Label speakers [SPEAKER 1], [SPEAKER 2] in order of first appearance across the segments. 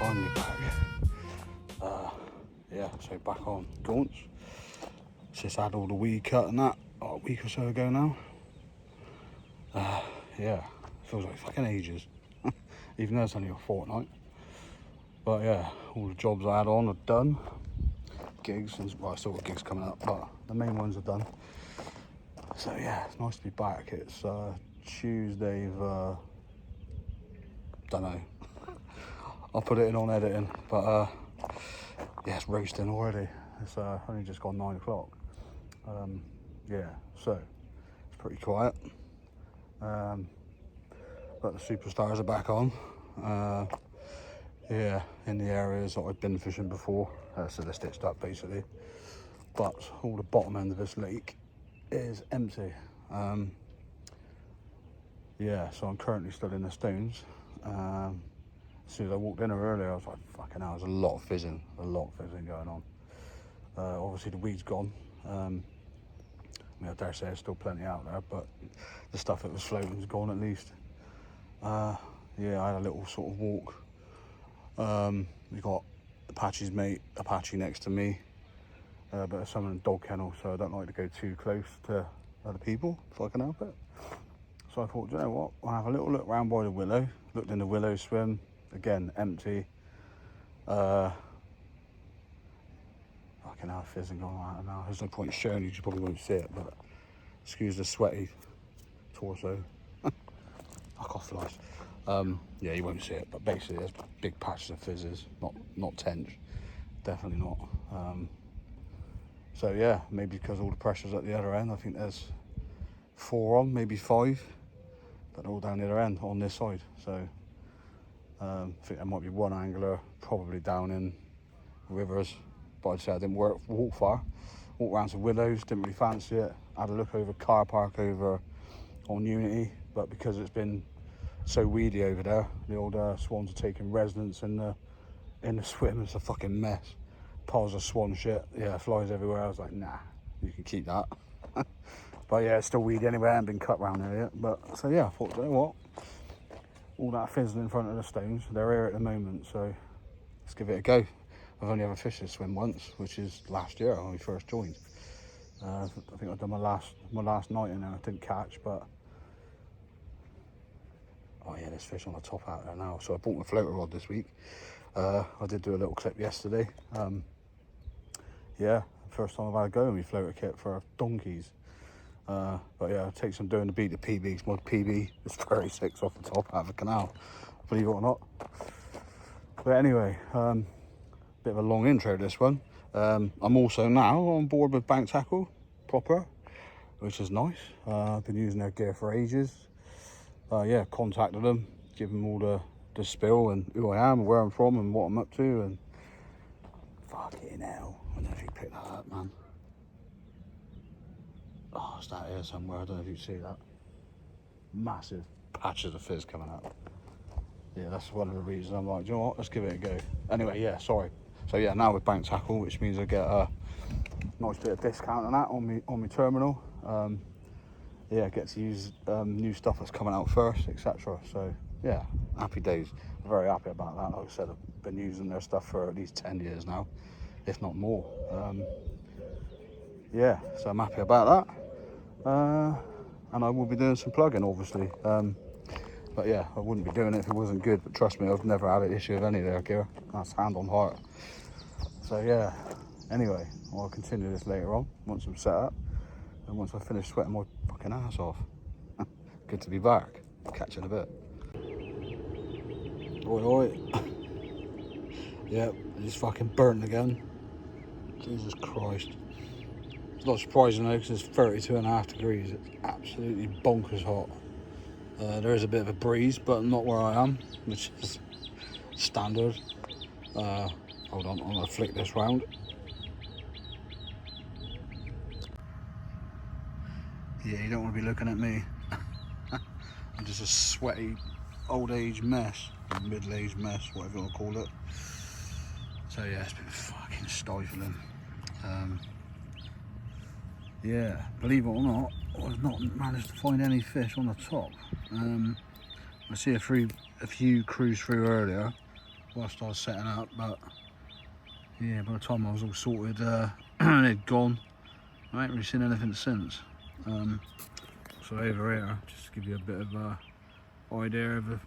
[SPEAKER 1] finally back. Yeah, so back on gaunts. Just had all the weed cut and that a week or so ago now. Yeah, feels like fucking ages, even though it's only a fortnight. But yeah, all the jobs I had on are done. Gigs, well, I still got gigs coming up, but the main ones are done. So yeah, it's nice to be back. It's Tuesday of, don't know, I'll put it in on editing, but yeah, it's roasting already. It's only just gone 9 o'clock. Yeah, so it's pretty quiet. But the superstars are back on. Yeah, in the areas that I've been fishing before, so they're stitched up basically. But all the bottom end of this lake is empty. Yeah, so I'm currently still in the stones. As soon as I walked in earlier, I was like, fucking hell, there's a lot of fizzing going on. Obviously the weed's gone. I mean, I dare say there's still plenty out there, but the stuff that was floating is gone at least. Yeah, I had a little sort of walk. We got Apache's mate, Apache next to me, but there's someone in the dog kennel, so I don't like to go too close to other people if I can help it. So I thought, you know what, I'll have a little look round by the willow. Looked in the willow swim, again, empty. Fucking hell, fizzing going on now. There's no point showing you probably won't see it, but excuse the sweaty torso. Fuck off, flies. Yeah, you won't see it, but basically there's big patches of fizzes, not tench, definitely not. So yeah, maybe because all the pressure's at the other end. I think there's 4 on, maybe 5, but they're all down the other end on this side. So I think there might be one angler probably down in Rivers, but I'd say I didn't walk far. Walked around to Willows, didn't really fancy it. Had a look over car park over on Unity, but because it's been so weedy over there, the old swans are taking residence in the swim. It's a fucking mess. Piles of swan shit, yeah, flies everywhere. I was like, nah, you can keep that. But yeah, it's still weedy anyway. I haven't been cut round there yet. But so yeah, I thought, you know what, all that fizzing in front of the stones, they're here at the moment, so let's give it a go. I've only ever fished this swim once, which is last year when we first joined. I think I've done my last night in there. I didn't catch, but oh yeah, there's fish on the top out there now. So I bought my floater rod this week. I did do a little clip yesterday. Yeah, first time I've had a go with my floater kit for donkeys. But yeah, it takes some doing to beat the PB, because my PB is 36 off the top out of a canal, believe it or not. But anyway, bit of a long intro this one. I'm also now on board with Bank Tackle proper, which is nice. I've been using their gear for ages. Yeah, contacted them, give them all the spill and who I am and where I'm from and what I'm up to, and fucking hell, I don't know if you picked that up, man. Oh, it's that here somewhere, I don't know if you see that. Massive patches of fizz coming out. Yeah, that's one of the reasons I'm like, do you know what, let's give it a go. Anyway, yeah, sorry. So yeah, now with Bank Tackle, which means I get a nice bit of discount on that on my terminal. Yeah, get to use new stuff that's coming out first, etc. So yeah, happy days. Very happy about that. Like I said, I've been using their stuff for at least 10 years now, if not more. Yeah, so I'm happy about that. And I will be doing some plugging, obviously. But yeah, I wouldn't be doing it if it wasn't good. But trust me, I've never had an issue with any of their gear. That's hand on heart. So yeah, anyway, I'll continue this later on once I'm set up. And once I finish sweating my fucking ass off. Good to be back. Catch you in a bit. Oi. Yep, it's fucking burnt again. Jesus Christ. It's not surprising though, because it's 32.5 degrees. It's absolutely bonkers hot. There is a bit of a breeze, but not where I am, which is standard. Hold on, I'm gonna flick this round. Yeah, you don't want to be looking at me. I'm just a sweaty old age mess, or middle aged mess, whatever you want to call it. So yeah, it's been fucking stifling. Yeah, believe it or not, I've not managed to find any fish on the top. I see a few cruise through earlier, whilst I was setting up, but yeah, by the time I was all sorted, they'd gone. I ain't really seen anything since. So over here, just to give you a bit of a idea of the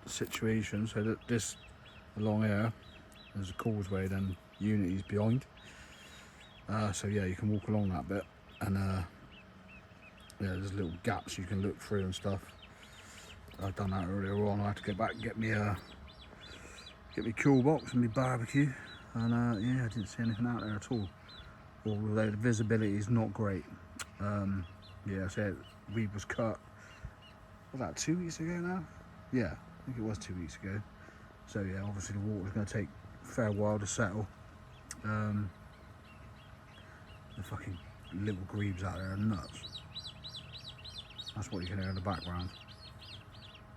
[SPEAKER 1] situation, so that this along here, there's a causeway, then Unity's behind. So yeah, you can walk along that bit, and yeah, there's little gaps you can look through and stuff. I've done that earlier on. I had to go back and get me cool box and my barbecue, and yeah, I didn't see anything out there at all. Although the visibility is not great. Yeah, so weed was cut. Was that 2 weeks ago now? Yeah, I think it was 2 weeks ago. So yeah, obviously the water's going to take a fair while to settle. The fucking little grebes out there are nuts. That's what you can hear in the background.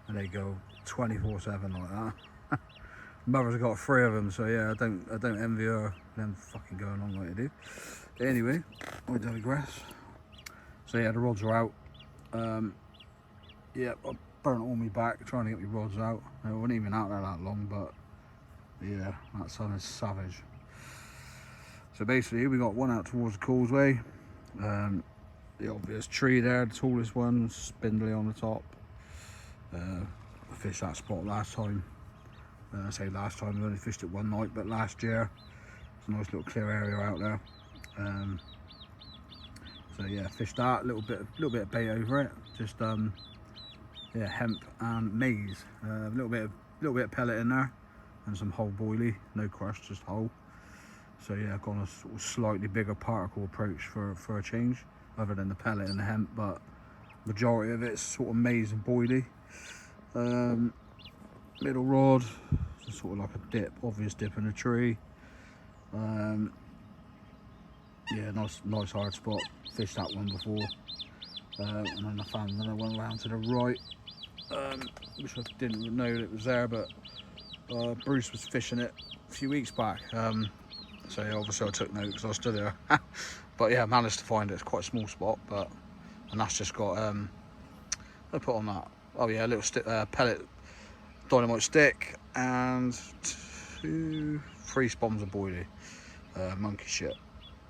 [SPEAKER 1] And they go 24/7 like that. Mother's got 3 of them, so yeah, I don't envy her them fucking going on like they do. But anyway, I digress. So yeah, the rods are out. Yeah, I burnt all my back trying to get my rods out. They weren't even out there that long, but yeah, that sun is savage. So basically, we got one out towards the causeway. The obvious tree there, the tallest one, spindly on the top. I fished that spot last time. I say last time, we only fished it one night, but last year it's a nice little clear area out there. So yeah, fished that, little bit of bait over it, just yeah, hemp and maize, a little bit of pellet in there, and some whole boilie, no crush, just whole. So yeah, I've gone a sort of slightly bigger particle approach for a change, other than the pellet and the hemp, but majority of it's sort of maize and boilie. Middle rod, sort of like a dip, obvious dip in a tree. Yeah, nice hard spot. Fished that one before, and then I found another one around to the right, which I didn't know that it was there, but Bruce was fishing it a few weeks back. So yeah, obviously I took note because I stood there. But yeah, I managed to find it. It's quite a small spot, and that's just got I put on that. Oh yeah, a little pellet dynamite stick and 3 spombs of boilie, monkey shit,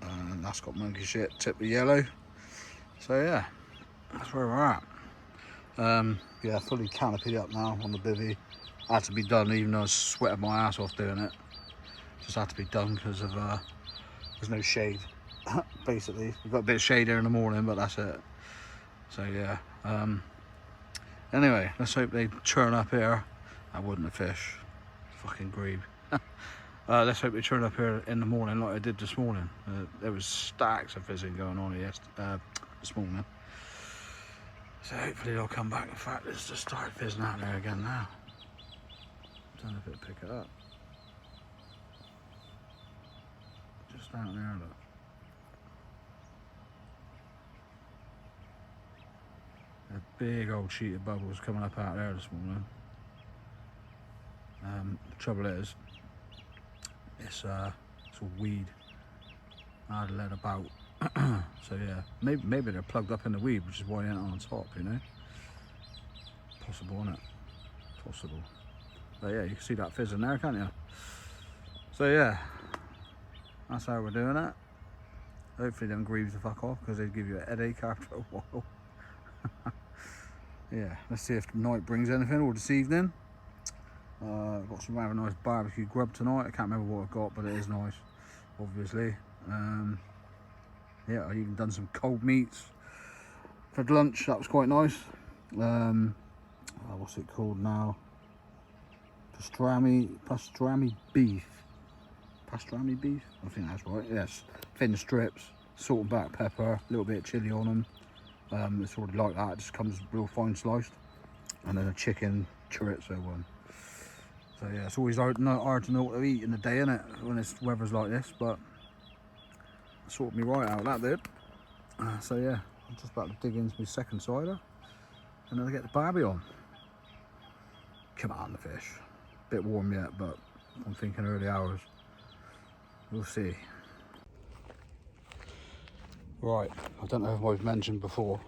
[SPEAKER 1] and that's got monkey shit tipped with yellow. So yeah, that's where we're at. Yeah, fully canopied up now on the bivvy. Had to be done, even though I was sweating my ass off doing it. Just had to be done because of there's no shade. Basically, we've got a bit of shade here in the morning, but that's it. So yeah. Anyway, let's hope they turn up here. I wouldn't have fish. Fucking grebe. Let's hope they turn up here in the morning like I did this morning. There was stacks of fizzing going on here this morning. So hopefully they'll come back. In fact, let's just start fizzing out there again now. Don't know if it'll pick it up. Just out there, look. A big old sheet of bubbles coming up out there this morning. The trouble is, it's all weed. Hard lead about. So yeah, maybe they're plugged up in the weed, which is why they ain't on top, you know. Possible, isn't it? Possible. But yeah, you can see that fizzing there, can't you? So yeah, that's how we're doing it. Hopefully them grebes the fuck off, because they give you a headache after a while. Yeah, let's see if night brings anything, or this evening. I've got some rather nice barbecue grub tonight. I can't remember what I've got, but it is nice, obviously. Yeah, I've even done some cold meats for lunch. That was quite nice. What's it called now? Pastrami beef. Pastrami beef? I think that's right. Yes, thin strips, salt and black pepper, a little bit of chilli on them. It's already like that. It just comes real fine sliced, and then a chicken chorizo one. So yeah, it's always hard to know what to eat in the day, isn't it, when it's weather's like this, but it sorted me right out, that did. So yeah, I'm just about to dig into my second cider, and then I get the barbie on. Come on, the fish. Bit warm yet, but I'm thinking early hours. We'll see. Right, I don't know if I've mentioned before,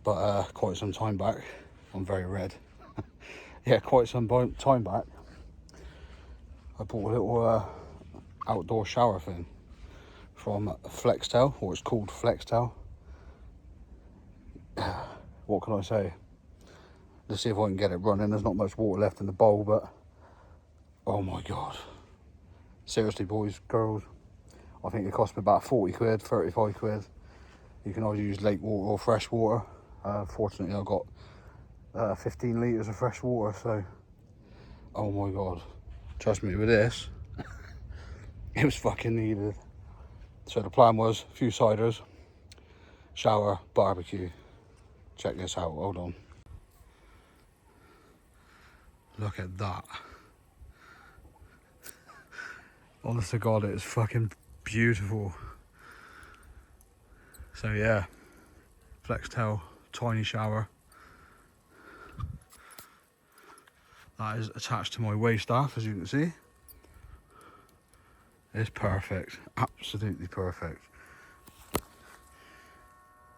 [SPEAKER 1] but quite some time back, I'm very red. Yeah, quite some time back, I bought a little outdoor shower thing from Flextel, or it's called Flextel. What can I say? Let's see if I can get it running. There's not much water left in the bowl, but oh my god. Seriously, boys, girls, I think it cost me about 40 quid, 35 quid. You can either use lake water or fresh water. Fortunately, I got 15 litres of fresh water, so oh my god. Trust me, with this, it was fucking needed. So the plan was a few ciders, shower, barbecue. Check this out, hold on. Look at that. Honest to God, it is fucking beautiful. So yeah, Flextel tiny shower. That is attached to my waist staff, as you can see. It's perfect, absolutely perfect.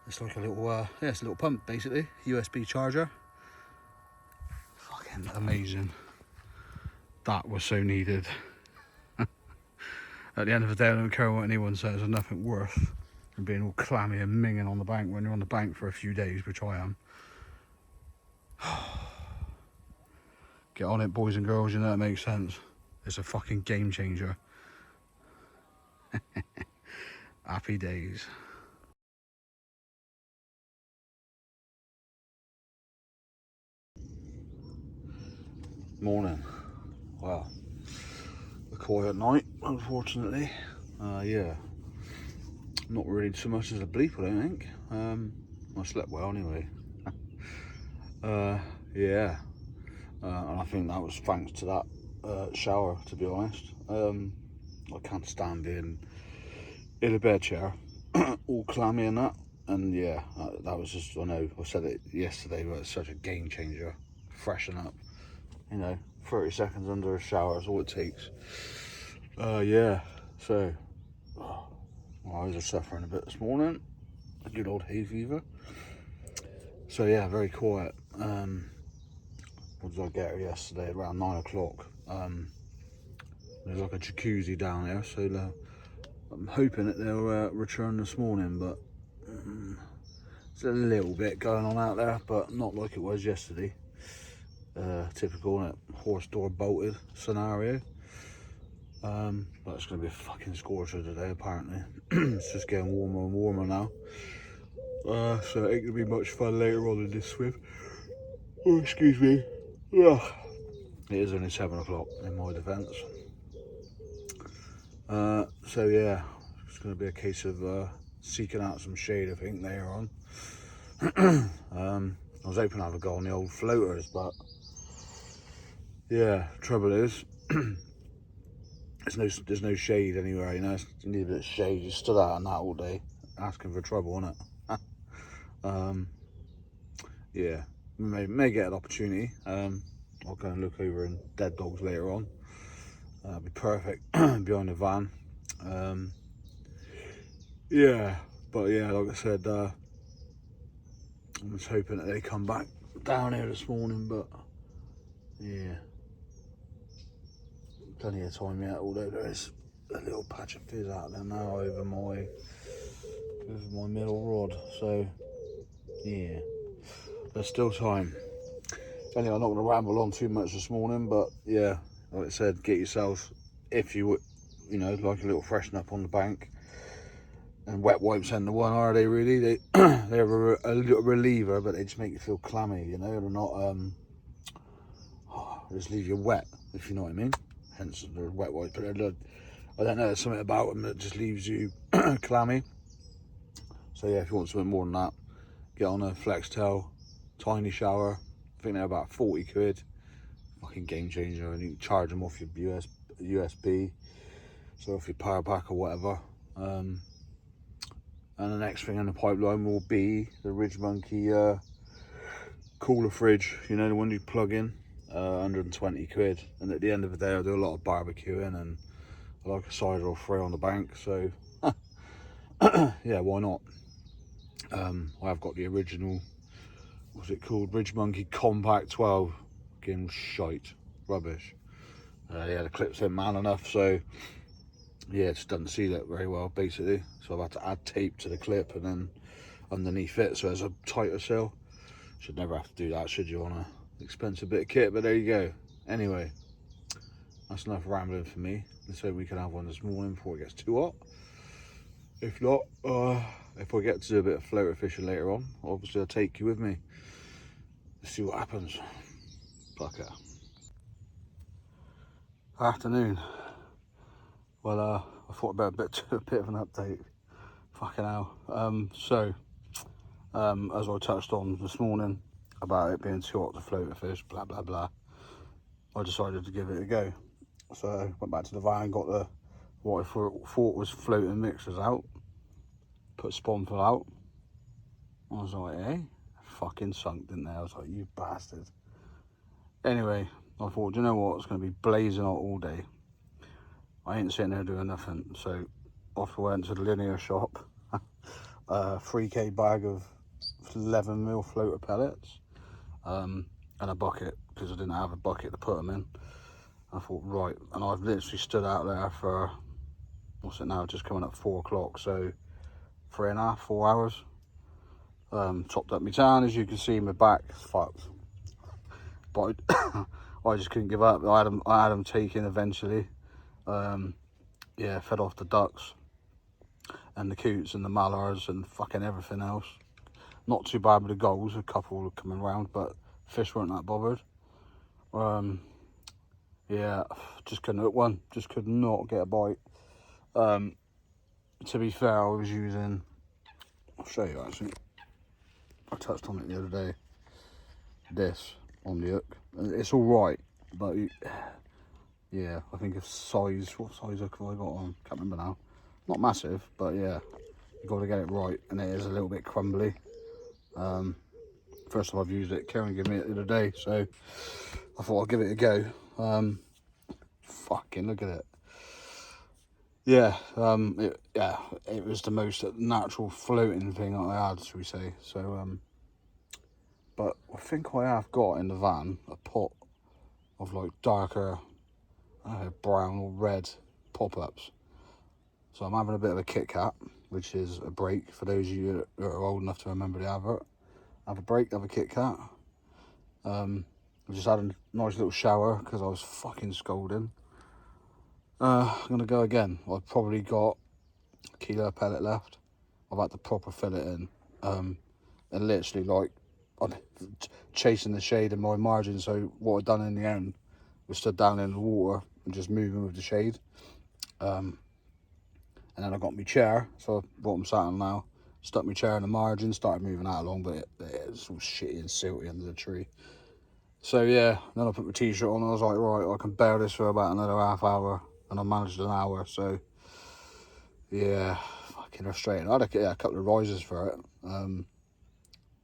[SPEAKER 1] It's like a little, yeah, it's a little pump basically, USB charger. Fucking amazing. That was so needed. At the end of the day, I don't care what anyone says, there's nothing worth than being all clammy and minging on the bank when you're on the bank for a few days, which I am. Get on it, boys and girls, you know it makes sense. It's a fucking game changer. Happy days. Morning. Wow. A quiet night, unfortunately. Yeah. Not really so much as a bleep, I don't think. I slept well anyway. Yeah. And I think that was thanks to that shower, to be honest. I can't stand being in a bed chair, all clammy and that. And yeah, that was just, I know I said it yesterday, but it's such a game changer. Freshen up, you know, 30 seconds under a shower is all it takes. Yeah, so my eyes are suffering a bit this morning. A good old hay fever. So yeah, very quiet. What did I get her yesterday? Around 9 o'clock. There's like a jacuzzi down there, so I'm hoping that they'll return this morning, but it's a little bit going on out there, but not like it was yesterday. Typical, isn't it? Horse door bolted scenario. But it's going to be a fucking scorcher today, apparently. It's just getting warmer and warmer now. So it ain't going to be much fun later on in this swim. Oh, excuse me. Ugh. It is only 7 o'clock in my defence. So yeah, it's going to be a case of seeking out some shade, I think, later on. I was hoping to have a go on the old floaters, but yeah, trouble is, there's no shade anywhere, you know. You need a bit of shade. You stood out on that all day, asking for trouble, innit? Yeah, may get an opportunity. I'll go and look over in Dead Dogs later on. That'd be perfect behind the van. Yeah, but yeah, like I said, I was hoping that they come back down here this morning, but yeah, plenty of time yet. Although there is a little patch of fizz out there now over my middle rod, so yeah, there's still time. Anyway, I'm not going to ramble on too much this morning, but yeah, like I said, get yourself, if you would, you know, like a little freshen up on the bank. And wet wipes ain't the one, are they really? They're a little reliever, but they just make you feel clammy, you know. They're not just leave you wet, if you know what I mean. Hence the wet wipe. But I don't know, there's something about them that just leaves you clammy. So yeah, if you want something more than that, get on a Flextel tiny shower. I think they're about 40 quid. Fucking game changer, and you can charge them off your USB, so off your power pack or whatever. And the next thing in the pipeline will be the Ridge Monkey cooler fridge, you know, the one you plug in, 120 quid. And at the end of the day, I do a lot of barbecuing and I like a cider or three on the bank, so yeah, why not? I've got the original, what's it called, Ridge Monkey Compact 12. Again, shite, rubbish. Yeah, the clip's in man enough, so yeah, it just doesn't seal it very well basically. So I've had to add tape to the clip and then underneath it so there's a tighter seal. Should never have to do that, should you, on a expensive bit of kit, but there you go. Anyway, that's enough rambling for me. Let's hope we can have one this morning before it gets too hot. If not, if I get to do a bit of floater fishing later on, obviously I'll take you with me. Let's see what happens. Plucker. Afternoon. Well, I thought about a bit of an update. Fucking hell. As I touched on this morning about it being too hot to float a fish, blah blah blah, I decided to give it a go. So I went back to the van, got the what I thought was floating mixers out, put Spawnful out. I was like, hey, fucking sunk, didn't they? I was like, you bastard. Anyway, I thought, you know what, it's going to be blazing hot all day. I ain't sitting there doing nothing, so off I went to the linear shop. 3k bag of 11mm floater pellets, and a bucket, because I didn't have a bucket to put them in. I thought, right, and I've literally stood out there for, what's it now, just coming up 4 o'clock, so 3.5, 4 hours. Topped up my tan, as you can see, my back is fucked. But I just couldn't give up. I had them taken eventually. Yeah, fed off the ducks and the coots and the mallards and fucking everything else. Not too bad with the gulls, a couple were coming around, but fish weren't that bothered. Yeah, just couldn't hook one, just could not get a bite. To be fair, I was using, I'll show you actually, I touched on it the other day, this on the hook. It's all right, but yeah, I think it's size, what size hook have I got on? Can't remember now. Not massive, but yeah, you've got to get it right, and it is a little bit crumbly. First time I've used it, Karen gave me it the other day, so I thought I'd give it a go. Fucking look at it. Yeah, it was the most natural floating thing I had, should we say. So, but I think I have got in the van a pot of like darker, brown or red pop-ups. So I'm having a bit of a Kit Kat, which is a break for those of you that are old enough to remember the advert. Have a break, have a Kit Kat. I just had a nice little shower because I was fucking scalding. I'm gonna go again. I've probably got a kilo of pellet left. I've had to proper fill it in, and literally like I'm chasing the shade in my margin. So what I've done in the end was stood down in the water and just moving with the shade. And then I got my chair, so what I'm sat on now, stuck my chair in the margin, started moving that along, but it's all shitty and silty under the tree. So yeah, then I put my t-shirt on and I was like, right, I can bear this for about another half hour, and I managed an hour, so yeah, fucking frustrating. I had a couple of rises for it.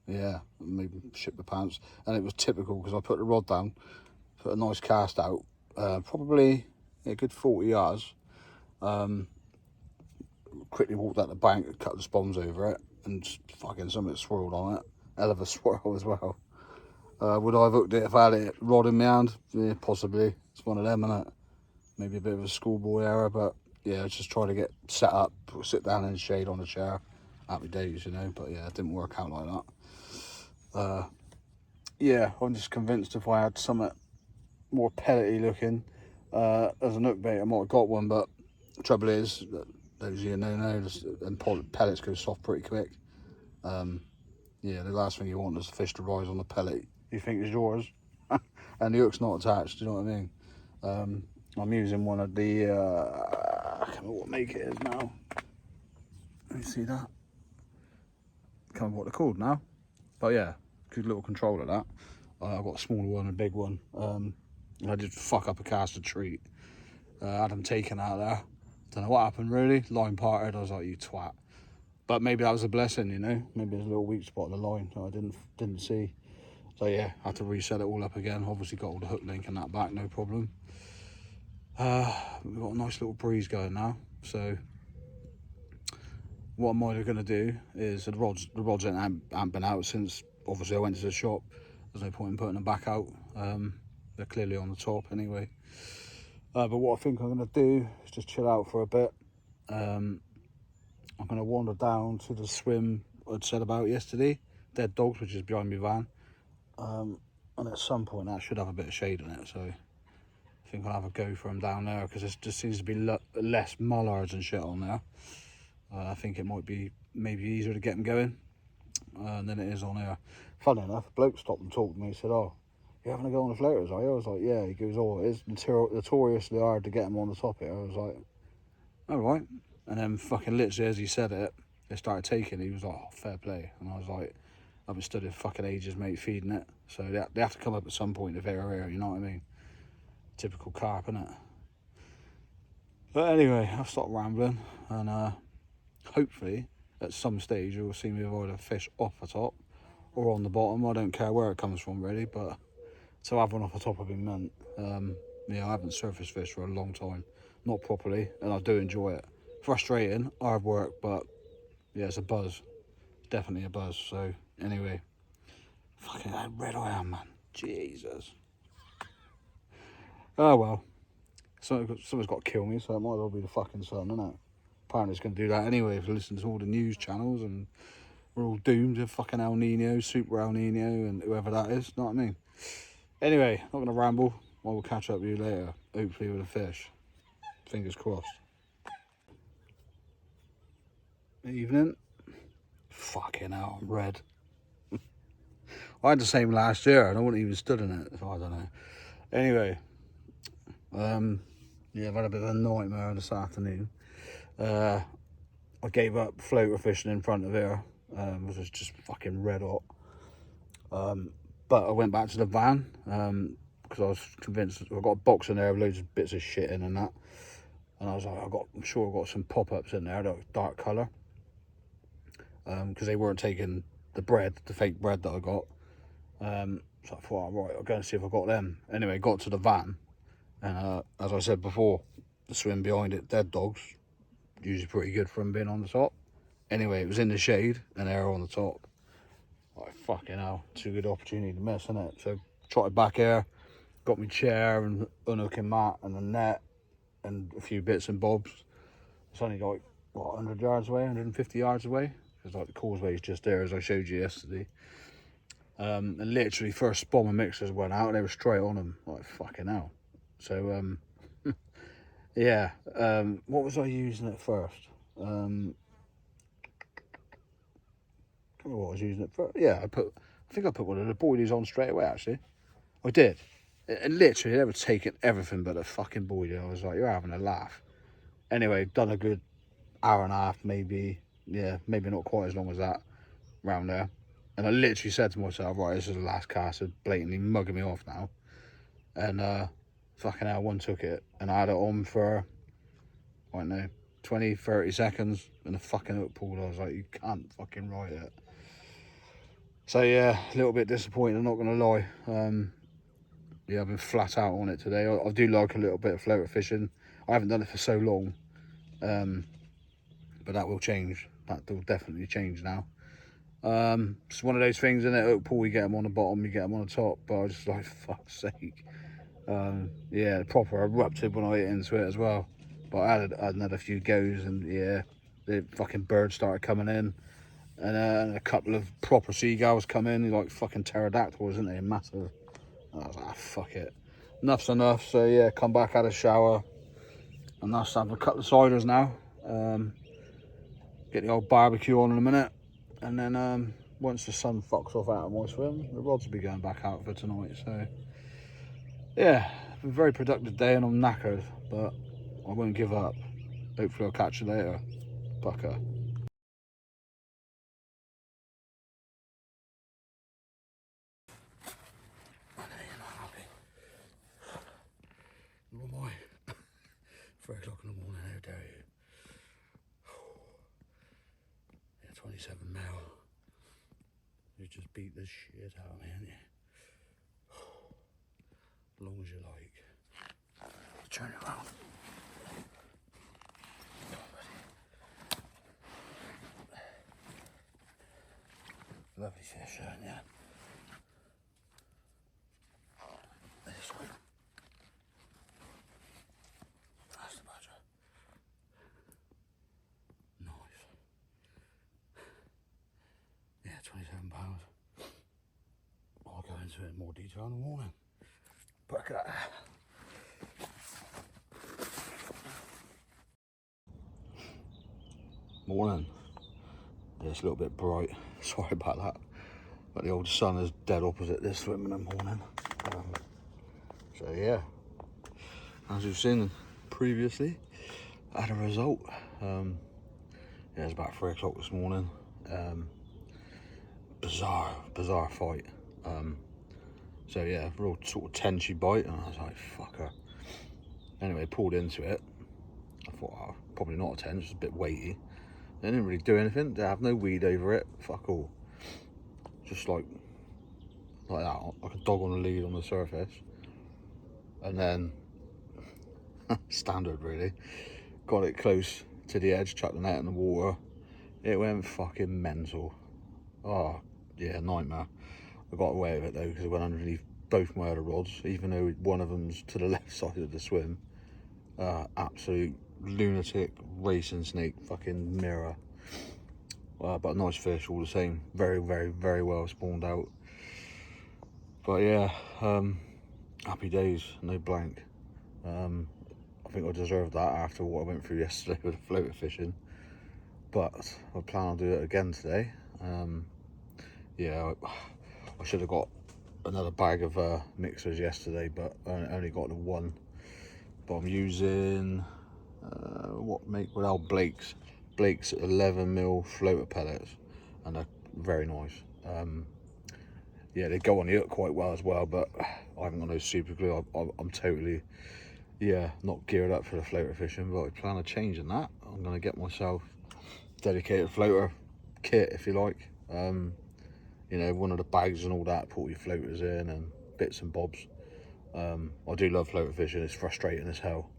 [SPEAKER 1] Yeah, maybe shit the pants, and it was typical because I put the rod down, put a nice cast out, probably a good 40 yards. Quickly walked out the bank, cut the spawns over it, and fucking something swirled on it. Hell of a swirl as well. Would I have hooked it if I had it rod in my hand? Yeah, possibly. It's one of them, innit? Maybe a bit of a schoolboy error, but yeah, just trying to get set up, sit down in the shade on a chair. Happy days, you know, but yeah, it didn't work out like that. Yeah, I'm just convinced if I had something more pellety looking as an hook bait, I might have got one, but the trouble is, those of you know, and pellets go soft pretty quick. Yeah, the last thing you want is a fish to rise on the pellet you think is yours, and the hook's not attached, do you know what I mean? I'm using one of the, I can't remember what make it is now. Let me see that. Can't remember what they're called now. But yeah, good little controller that. I've got a smaller one and a big one. I did fuck up a caster treat. Had them taken out there. Don't know what happened really. Line parted, I was like, you twat. But maybe that was a blessing, you know. Maybe there's a little weak spot in the line that I didn't see. So yeah, had to reset it all up again. Obviously got all the hook link and that back, no problem. We've got a nice little breeze going now. So what I'm either going to do is the rods haven't been out since obviously I went to the shop. There's no point in putting them back out. They're clearly on the top anyway. But what I think I'm going to do is just chill out for a bit. I'm going to wander down to the swim I'd said about yesterday, Dead Dogs, which is behind my van. And at some point that should have a bit of shade in it, so I think I'll have a go for them down there, because there just seems to be less mullards and shit on there. I think it might be maybe easier to get them going than it is on here. Funny enough, a bloke stopped and talked to me. He said, "Oh, you having to go on the floaters, are you?" I was like, "Yeah." He goes, "Oh, it's notoriously hard to get them on the top here." I was like, "All right." And then fucking literally as he said it, they started taking. He was like, "Oh, fair play." And I was like, "I've been studying fucking ages, mate, feeding it." So they have to come up at some point if they're here, you know what I mean? Typical carp, innit? But anyway, I've stopped rambling, and hopefully at some stage you'll see me avoid a fish off the top or on the bottom. I don't care where it comes from really, but to have one off the top would be meant. Yeah, I haven't surface fished for a long time, not properly, and I do enjoy it. Frustrating, hard work, but yeah, it's a buzz, definitely a buzz. So anyway, fucking how red I am, man, Jesus. Oh well, someone's got to kill me, so it might as well be the fucking sun, innit? Apparently it's going to do that anyway if you listen to all the news channels, and we're all doomed to fucking El Nino, Super El Nino, and whoever that is, know what I mean? Anyway, not going to ramble. I will catch up with you later, hopefully with a fish. Fingers crossed. Evening. Fucking hell, I'm red. I had the same last year and I wouldn't even stood in it, so I don't know. Anyway, yeah, I've had a bit of a nightmare this afternoon. I gave up floater fishing in front of here. It was just fucking red hot. But I went back to the van because I was convinced I got a box in there with loads of bits of shit in and that. And I was like, I'm sure I got some pop-ups in there, that was dark colour. Because they weren't taking the bread, the fake bread that I got. So I thought, right, I'll go and see if I got them. Anyway, got to the van, and as I said before, the swim behind it, Dead Dogs, usually pretty good for them being on the top. Anyway, it was in the shade, and they were on the top. Like, fucking hell, too good opportunity to miss, innit? So, trotted back here, got my chair and unhooking mat and a net and a few bits and bobs. It's only like, what, 100 yards away, 150 yards away? Because like the causeway is just there, as I showed you yesterday. And literally first spawn of mixers went out and they were straight on them, like fucking hell. So yeah, what was I using at first? I can't remember what I was using it for. Yeah, I think I put one of the boilies on straight away, actually. I did. And literally they were taking everything but a fucking boilie. I was like, you're having a laugh. Anyway, done a good hour and a half, maybe. Yeah, maybe not quite as long as that round there. And I literally said to myself, right, this is the last cast. They're blatantly mugging me off now. And fucking hell, one took it. And I had it on for, I don't know, 20, 30 seconds. And the fucking hook pulled. I was like, you can't fucking ride it. So yeah, a little bit disappointed, I'm not going to lie. Yeah, I've been flat out on it today. I do like a little bit of floater fishing. I haven't done it for so long. But that will change. That will definitely change now. It's one of those things, isn't it? Hook pull, you get them on the bottom, you get them on the top. But I was just like, fuck's sake. Yeah, proper erupted when I hit into it as well. But I had a few goes, and yeah, the fucking birds started coming in. And a couple of proper seagulls come in, like fucking pterodactyls, isn't they? Massive. And I was like, fuck it. Enough's enough. So yeah, come back, had a shower. And that's having a couple of ciders now. Get the old barbecue on in a minute. And then once the sun fucks off out of my swim, the rods will be going back out for tonight. So yeah, been a very productive day and I'm knackered, but I won't give up. Hopefully I'll catch you later. Bucker. Oh boy. 3 o'clock in the morning, how dare you? Yeah, 27 mil. You just beat the shit out of me, haven't you? As long as you like. Turn it around. Lovely fish, aren't you? This one. into it in more detail in the morning. But look at that. Morning. Yeah, it's a little bit bright. Sorry about that. But the old sun is dead opposite this swim in the morning. So yeah, as you've seen previously, I had a result. Yeah, it was about 3 o'clock this morning. Bizarre fight. So yeah, real sort of tensy bite, and I was like, fuck her. Anyway, pulled into it. I thought, oh, probably not a 10, just a bit weighty. They didn't really do anything. They have no weed over it. Fuck all. Just like that, like a dog on a lead on the surface. And then, standard really, got it close to the edge, chucked the net in the water. It went fucking mental. Oh, yeah, nightmare. I got away with it though, because it went underneath both my other rods, even though one of them's to the left side of the swim. Absolute lunatic racing snake fucking mirror. But a nice fish all the same. Very, very, very well spawned out. But yeah, happy days, no blank. I think I deserved that after what I went through yesterday with the floater fishing. But I plan on doing it again today. Yeah, I should have got another bag of mixers yesterday, but I only got the one. But I'm using what make? Well, Blake's 11mm floater pellets, and they're very nice. Yeah, they go on the hook quite well as well, but I haven't got no super glue. I'm totally, yeah, not geared up for the floater fishing, but I plan on changing that. I'm going to get myself dedicated floater kit, if you like. You know, one of the bags and all that, put your floaters in and bits and bobs. I do love floater fishing. It's frustrating as hell.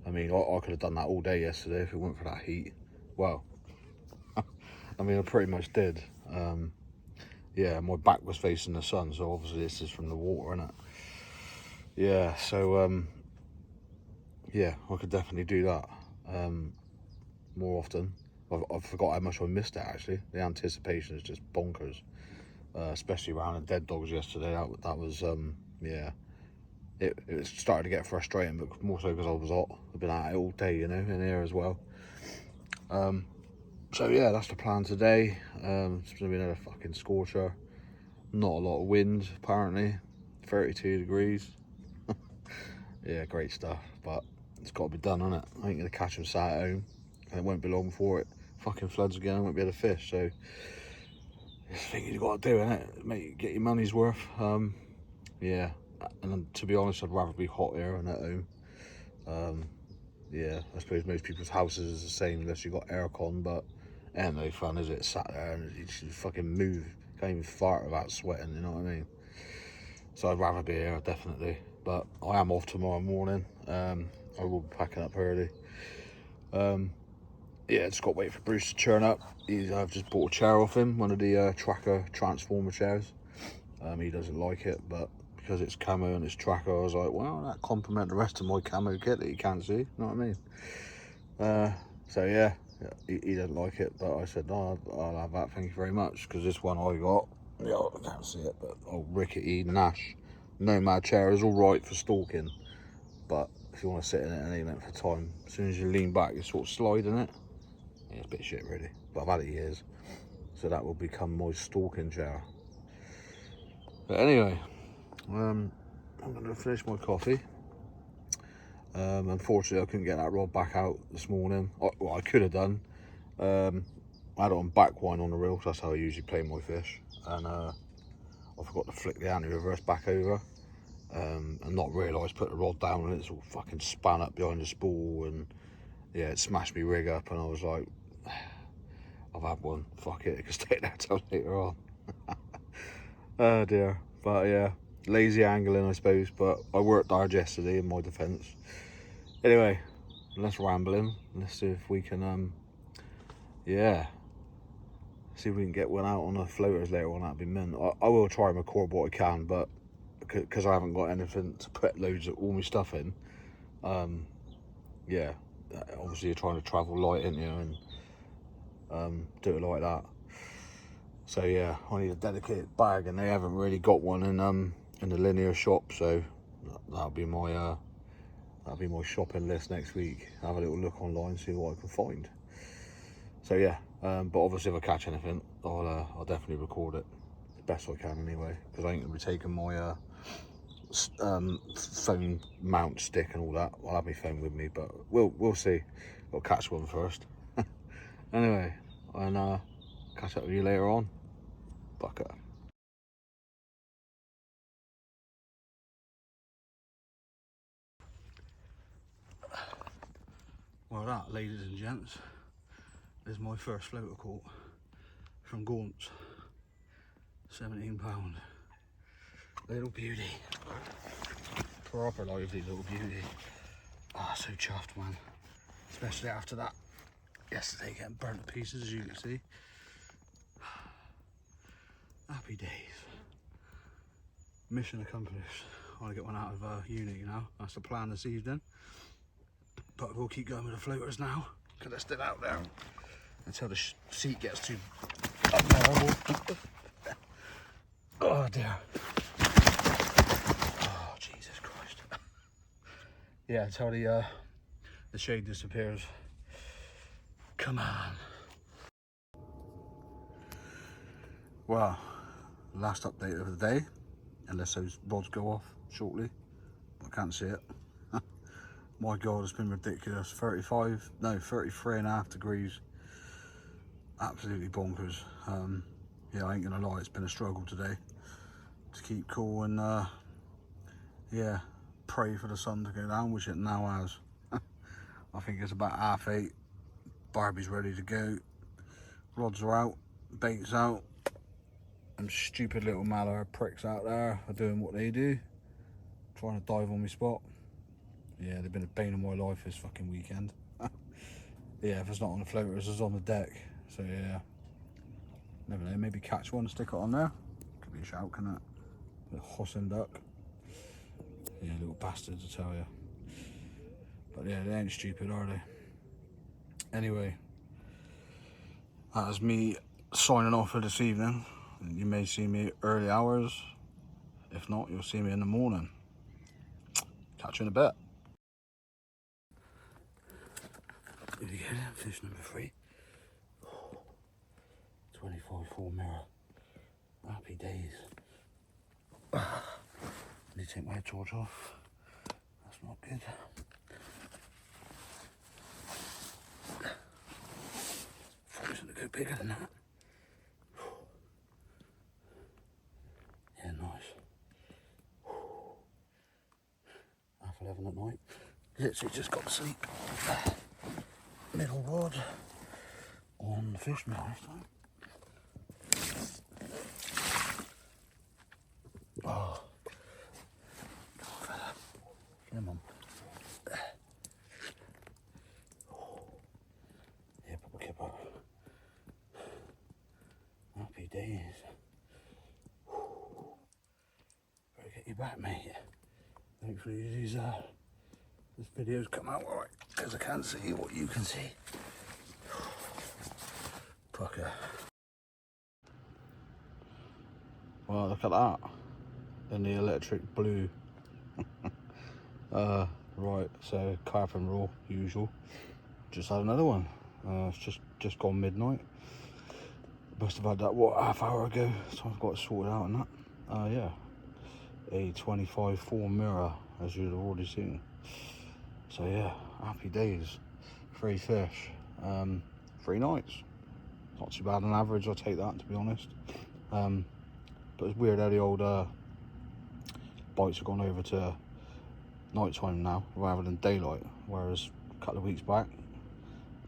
[SPEAKER 1] I mean, I could have done that all day yesterday if it weren't for that heat. Well, I mean, I pretty much did. Yeah, my back was facing the sun, so obviously this is from the water, isn't it? Yeah, so yeah, I could definitely do that more often. I forgot how much I missed it actually. The anticipation is just bonkers, especially around the dead dogs yesterday. That was yeah. It started to get frustrating, but more so because I was hot. I've been at it all day, you know, in here as well. So yeah, that's the plan today. It's gonna be another fucking scorcher. Not a lot of wind apparently. 32 degrees. Yeah, great stuff, but it's got to be done, isn't it? I ain't gonna catch them sat at home, and it won't be long before it fucking floods again. I won't be able to fish. So it's the thing you got to do, innit? Mate, get your money's worth. Yeah, and to be honest, I'd rather be hot here and at home. Yeah, I suppose most people's houses is the same unless you got aircon, but it ain't no fun, is it? Sat there and you just fucking move. Can't even fart without sweating, you know what I mean? So I'd rather be here, definitely. But I am off tomorrow morning. I will be packing up early. Yeah, just got to wait for Bruce to turn up. I've just bought a chair off him, one of the tracker transformer chairs. He doesn't like it, but because it's camo and it's tracker, I was like, well, that complement the rest of my camo kit that you can't see, you know what I mean? So yeah, he doesn't like it, but I said, no, I'll have that, thank you very much, because this one I got, yeah, I can't see it, but rickety Nash Nomad chair is all right for stalking, but if you want to sit in it any length of time, as soon as you lean back, you sort of slide in it. Yeah, it's a bit shit really, but I've had it years, so that will become my stalking chair. But anyway, I'm going to finish my coffee. Unfortunately, I couldn't get that rod back out this morning. Well, I could have done. I had it on back wind on the reel, so that's how I usually play my fish. And I forgot to flick the anti-reverse back over. And not realise, put the rod down and it's all fucking span up behind the spool. And yeah, it smashed me rig up. And I was like, I've had one, fuck it, it can stay there till later on. Oh dear. But yeah, lazy angling I suppose, but I worked hard yesterday in my defence. Anyway, less rambling, let's see if we can yeah, see if we can get one out on the floaters later on. That'd be mint. I will try and record what I can, but because I haven't got anything to put loads of all my stuff in, yeah, obviously you're trying to travel light, ain't you, and do it like that. So yeah, I need a dedicated bag, and they haven't really got one in in the linear shop, so that'll be my shopping list next week. Have a little look online, see what I can find. So yeah, but obviously if I catch anything, I'll definitely record it the best I can anyway, because I ain't gonna be taking my phone mount stick and all that. I'll have my phone with me, but we'll see. I'll catch one first. Anyway, and catch up with you later on. Bucker. Well, that, ladies and gents, is my first floater caught from Gaunt's. £17. Little beauty. Proper lively little beauty. Ah, so chuffed, man. Especially after that yesterday getting burnt to pieces, as you can see. Happy days. Mission accomplished. I want to get one out of uni now. That's the plan this evening. But we'll keep going with the floaters now, because they're still out there until the seat gets too unbearable. Oh dear. Oh Jesus Christ. Yeah, until the shade disappears. Come on. Well, last update of the day, unless those rods go off shortly. I can't see it. My God, it's been ridiculous. 33.5 degrees. Absolutely bonkers. Yeah, I ain't gonna lie, it's been a struggle today to keep cool and yeah, pray for the sun to go down, which it now has. I think it's about 8:30. Barbie's ready to go. Rods are out, bait's out. Them stupid little mallard pricks out there are doing what they do, trying to dive on my spot. Yeah, they've been a bane of my life this fucking weekend. Yeah, if it's not on the floaters, it's on the deck. So yeah, never know, maybe catch one, stick it on there. Could be a shout, couldn't it? A hoss and duck. Yeah, little bastards, I tell you. But yeah, they ain't stupid, are they? Anyway, that is me signing off for this evening. You may see me early hours. If not, you'll see me in the morning. Catch you in a bit. Here we go then, fish number 3. 25-4 mirror. Happy days. I need to take my torch off. That's not good. Thought it was going to go bigger than that. Yeah, nice. 11:30 at night. Literally just got to sleep. Middle rod on the fish meal this time. Oh, fella. Come on. Yeah, pop a kipper. Happy days. Better get you back, mate. Hopefully this video's come out alright, because I can't see what you can see. Pucker. Well, look at that. In the electric blue. Right, so carp and raw, usual. Just had another one. It's just gone midnight. Must have had that, what, half hour ago, so I've got it sorted out on that. Yeah, a 25-4 mirror, as you'd have already seen. So yeah, happy days. 3 fish, 3 nights. Not too bad on average, I'll take that, to be honest. But it's weird how the old bites have gone over to night time now rather than daylight, whereas a couple of weeks back,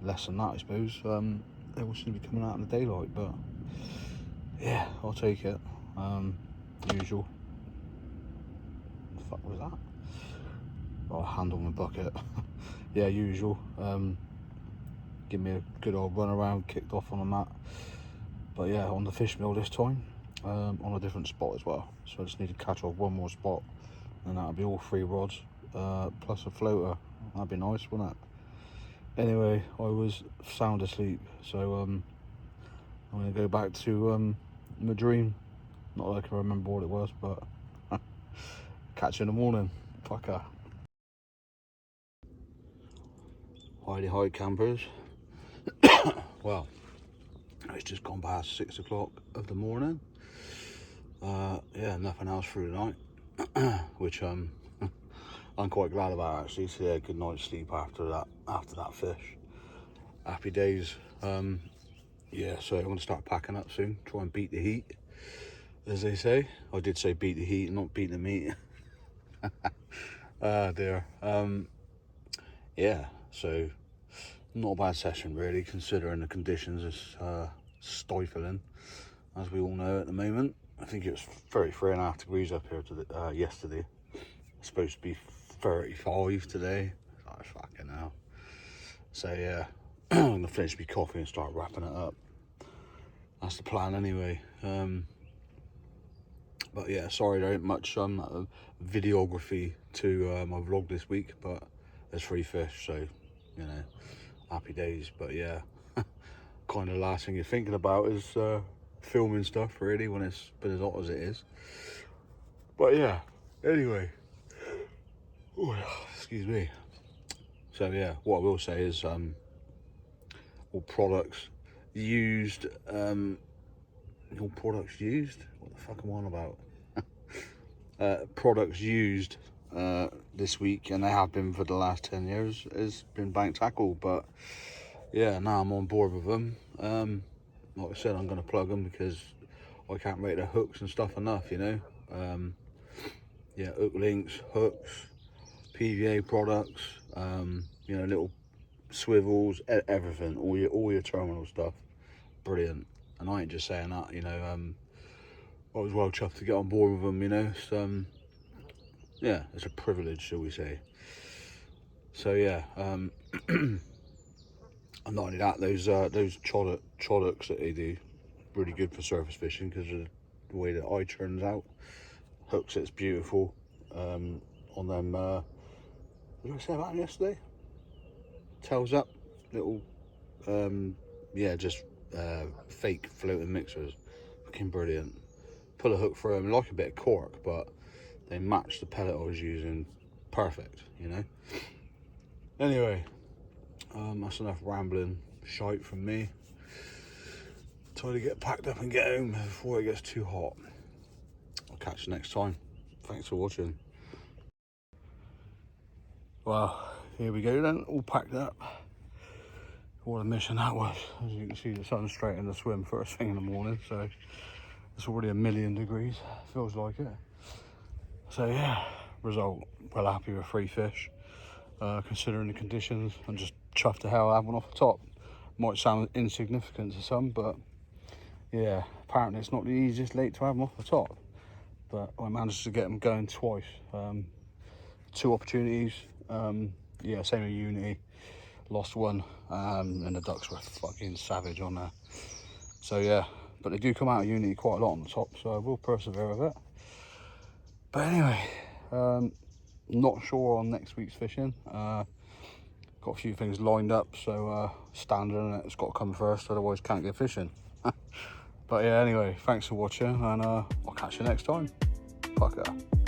[SPEAKER 1] less than that I suppose, they all seem to be coming out in the daylight. But yeah, I'll take it. Usual. What the fuck was that? Oh, hand on my bucket. Yeah, usual. Give me a good old run around, kicked off on the mat. But yeah, on the fish mill this time, on a different spot as well. So I just need to catch off one more spot, and that'll be all 3 rods, plus a floater. That'd be nice, wouldn't it? Anyway, I was sound asleep, so I'm gonna go back to my dream. Not that I can remember what it was, but catch you in the morning. Fucker. Hi campers. Well, it's just gone past 6 o'clock of the morning. Yeah, nothing else through the night, which I'm quite glad about actually. So yeah, good night's sleep after that fish. Happy days. Yeah, so I'm gonna start packing up soon. Try and beat the heat, as they say. I did say beat the heat, not beat the meat. Dear. Yeah, so not a bad session really, considering the conditions. It's stifling, as we all know at the moment. I think it was 33.5 degrees up here yesterday. It's supposed to be 35 today. Oh, fucking hell. So yeah, I'm gonna finish my coffee and start wrapping it up. That's the plan anyway. But yeah, sorry there ain't much videography to my vlog this week, but there's 3 fish, so you know, happy days. But yeah, kind of the last thing you're thinking about is filming stuff really when it's been as hot as it is. But yeah, anyway, ooh, excuse me. So yeah, what I will say is all products used, all products used, what the fuck am I on about? Products used this week, and they have been for the last 10 years, has been bank tackle. But yeah, now I'm on board with them. Like I said, I'm going to plug them because I can't rate their hooks and stuff enough, you know. Yeah, hook links, hooks, PVA products, you know, little swivels, everything, all your terminal stuff, brilliant. And I ain't just saying that, you know. I was well chuffed to get on board with them, you know. So, yeah, it's a privilege, shall we say. So yeah, and not only that, those chollocks that they do, really good for surface fishing because of the way that eye turns out. Hooks, it's beautiful. On them, what did I say about them yesterday? Tails up, little, yeah, just fake floating mixers, fucking brilliant. Pull a hook through them, like a bit of cork, but they match the pellet I was using perfect, you know. Anyway, that's enough rambling shite from me. Time to get packed up and get home before it gets too hot. I'll catch you next time. Thanks for watching. Well, here we go then, all packed up. What a mission that was. As you can see, the sun's straight in the swim first thing in the morning, so it's already 1,000,000 degrees, feels like it. So yeah, result, well happy with 3 fish. Considering the conditions, I'm just chuffed to hell I have one off the top. Might sound insignificant to some, but yeah, apparently it's not the easiest lake to have them off the top. But I managed to get them going twice. 2 opportunities. Yeah, same with Unity. Lost one, and the ducks were fucking savage on there. So yeah, but they do come out of Unity quite a lot on the top, so I will persevere with it. But anyway, not sure on next week's fishing. Got a few things lined up, so standard and it's got to come first, otherwise can't get fishing. But yeah, anyway, thanks for watching, and I'll catch you next time. Fucker.